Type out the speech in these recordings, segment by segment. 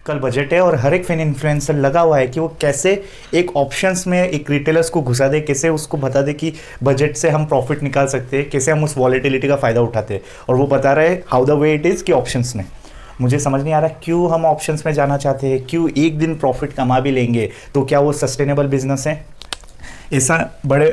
कल बजट है और हर एक फिन इन्फ्लुएंसर लगा हुआ है कि वो कैसे एक ऑप्शंस में एक रिटेलर्स को घुसा दे, कैसे उसको बता दे कि बजट से हम प्रॉफिट निकाल सकते हैं, कैसे हम उस वॉलेटिलिटी का फ़ायदा उठाते हैं। और वो बता रहे हैं how the way it is कि ऑप्शंस में। मुझे समझ नहीं आ रहा क्यों हम ऑप्शंस में जाना चाहते हैं, क्यों एक दिन प्रॉफिट कमा भी लेंगे तो क्या वो सस्टेनेबल बिजनेस है? ऐसा बड़े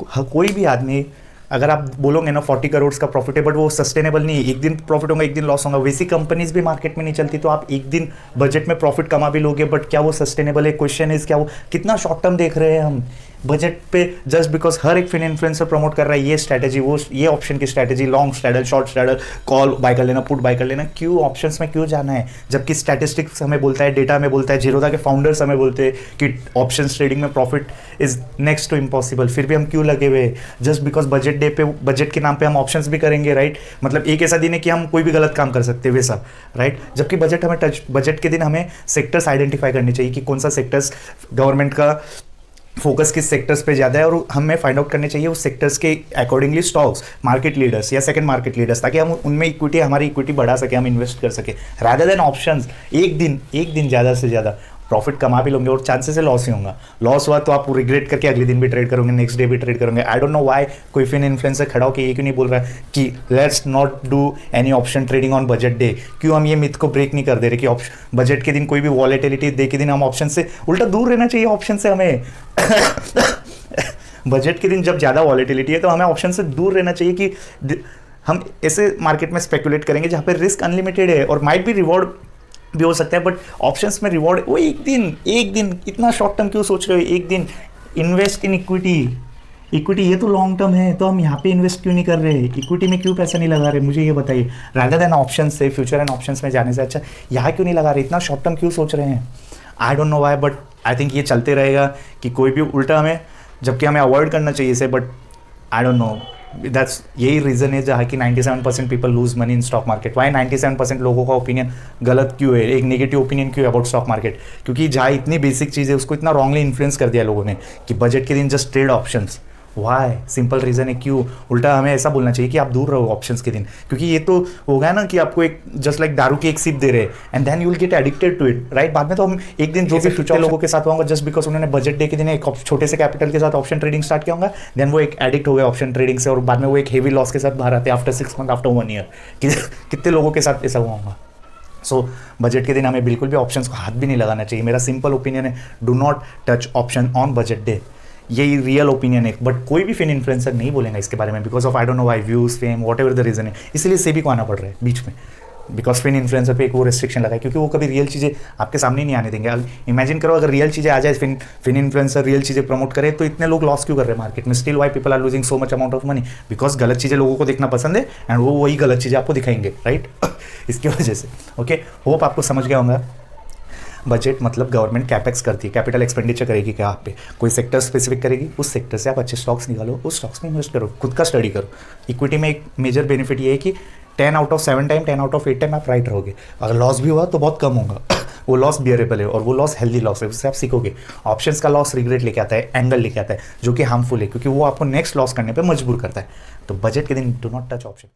कोई भी आदमी अगर आप बोलोगे ना 40 करोड़ का प्रॉफिट है बट वो सस्टेनेबल नहीं है, एक दिन प्रॉफिट होगा एक दिन लॉस होगा। वैसी कंपनीज भी मार्केट में नहीं चलती, तो आप एक दिन बजट में प्रॉफिट कमा भी लोगे बट क्या वो सस्टेनेबल है? क्वेश्चन इज क्या वो कितना शॉर्ट टर्म देख रहे हैं हम बजट पे, जस्ट बिकॉज हर एक फिन इन्फ्लुएंसर प्रमोट कर रहा है ये स्ट्रैटेजी वो ये ऑप्शन की strategy, long straddle short straddle, call buy कर लेना पुट बाय कर लेना। क्यों ऑप्शंस में क्यों जाना है? जबकि स्टैटिस्टिक्स हमें बोलता है, डेटा हमें बोलता है, जीरोधा के फाउंडर्स हमें बोलते हैं कि ऑप्शंस ट्रेडिंग में profit is next to impossible. फिर भी हम क्यों लगे हुए? जस्ट बिकॉज बजट डे पे बजट के नाम पे हम ऑप्शंस भी करेंगे, राइट? मतलब एक ऐसा दिन है कि हम कोई भी गलत काम कर सकते हैं वैसा, राइट? जबकि बजट के दिन हमें सेक्टर्स आइडेंटिफाई करने चाहिए कि कौन सा सेक्टर्स गवर्नमेंट का फोकस किस सेक्टर्स पे ज़्यादा है और हमें फाइंड आउट करने चाहिए उस सेक्टर्स के अकॉर्डिंगली स्टॉक्स, मार्केट लीडर्स या सेकंड मार्केट लीडर्स, ताकि हम उनमें इक्विटी हमारी इक्विटी बढ़ा सके, हम इन्वेस्ट कर सके, रादर देन ऑप्शंस। एक दिन ज़्यादा से ज़्यादा प्रॉफिट कमा भी लोगे और चांसेस है लॉस ही होगा। लॉस हुआ तो आप रिग्रेट करके अगले दिन भी ट्रेड करोगे, नेक्स्ट डे भी ट्रेड करोगे। आई डोंट नो व्हाई कोई फिन इन्फ्लुएंसर खड़ा होकर ये क्यों नहीं बोल रहा है कि let's not do any option trading on budget day. क्यों हम ये मिथ को ब्रेक नहीं कर दे रहे कि बजट के दिन कोई भी वॉलेटिलिटी डे के दिन हम ऑप्शन से उल्टा दूर रहना चाहिए ऑप्शन से हमें। बजट के दिन जब ज़्यादा वॉलेटिलिटी है तो हमें ऑप्शन से दूर रहना चाहिए कि हम ऐसे मार्केट में स्पेकुलेट करेंगे जहाँ पे रिस्क अनलिमिटेड है और माइट भी रिवॉर्ड भी हो सकता है, बट ऑप्शंस में रिवॉर्ड वो एक दिन इतना शॉर्ट टर्म क्यों सोच रहे हो? एक दिन इन्वेस्ट इन इक्विटी ये तो लॉन्ग टर्म है, तो हम यहाँ पे इन्वेस्ट क्यों नहीं कर रहे? इक्विटी में क्यों पैसा नहीं लगा रहे? मुझे ये बताइए। रादर देन ऑप्शन से फ्यूचर एंड ऑप्शंस में जाने से अच्छा यहाँ क्यों नहीं लगा रहे? इतना शॉर्ट टर्म क्यों सोच रहे हैं? आई don't know why, but I think ये चलते रहेगा कि कोई भी उल्टा हमें, जबकि हमें अवॉइड करना चाहिए इसे, but I don't know that's यही रीज़न है जहाँ कि 97% people lose money in stock market. Why 97% लोगों का ओपिनियन गलत क्यों है, एक नेगेटिव ओपिनियन क्यों है अबाउट स्टॉक मार्केट? क्योंकि जहाँ इतनी बेसिक चीज़ है उसको इतना रॉन्गली इन्फ्लुएंस कर दिया लोगों ने कि बजट के दिन just trade options. Why simple reason है क्यों? उल्टा हमें ऐसा बोलना चाहिए कि आप दूर रहो ऑप्शंस के दिन, क्योंकि ये तो होगा ना कि आपको एक जस्ट लाइक दारू की एक सिप दे रहे हैं and then you will get addicted to it, right? बाद में तो हम एक दिन जो भी फ्यूचर लोगों के साथ होगा जस्ट बिकॉज उन्होंने बजट डे के दिन एक छोटे से कैपिटल के साथ ऑप्शन ट्रेडिंग स्टार्ट किया होगा, देन वो एक एडिक्ट हो गया ऑप्शन ट्रेडिंग से और बाद में वो एक हेवी लॉस के साथ बाहर आते हैं आफ्टर 6 मंथ, आफ्टर 1 ईयर। कितने लोगों के साथ ऐसा हुआ होगा? सो बजट के दिन हमें बिल्कुल भी ऑप्शंस को हाथ भी नहीं लगाना चाहिए। मेरा सिंपल ओपिनियन है, do not touch option on budget day. यही रियल ओपिनियन है, बट कोई भी फिन इन्फ्लुएंसर नहीं बोलेगा इसके बारे में because of I don't know why, views, fame, whatever the reason है। इसलिए सेबी को आना पड़ रहा है बीच में, बिकॉज फिन इन्फ्लुएंसर पे एक वो रेस्ट्रिक्शन लगा है क्योंकि वो कभी रियल चीज़ें आपके सामने नहीं आने देंगे। इमेजिन करो अगर रियल चीज़ें आ जाए, फिन इन्फ्लुएंसर रियल चीज़ें प्रमोट करे तो इतने लोग लॉस क्यों कर रहे हैं मार्केट में? Still why people are losing so much amount of money? Because गलत चीज़ें लोगों को देखना पसंद है एंड वो वही गलत चीज़ें आपको दिखाएंगे, राइट? इसकी वजह से ओके, होप आपको समझ गया होगा। बजट मतलब गवर्नमेंट कैपेक्स करती है, कैपिटल एक्सपेंडिचर करेगी क्या आप पे, कोई सेक्टर स्पेसिफिक करेगी, उस सेक्टर से आप अच्छे स्टॉक्स निकालो, उस स्टॉक्स में इन्वेस्ट करो, खुद का स्टडी करो। इक्विटी में एक मेजर बेनिफिट ये है कि 10 out of 7 time 10 out of 8 time आप राइट रहोगे। अगर लॉस भी हुआ तो बहुत कम होगा, वो लॉस बियरेबल है और वो लॉस हेल्दी लॉस है, उससे आप सीखोगे। ऑप्शंस का लॉस रिग्रेट लेके आता है, एंगल लेके आता है जो कि हार्मफुल है क्योंकि वो आपको नेक्स्ट लॉस करने पर मजबूर करता है। तो बजट के दिन डू नॉट टच ऑप्शन।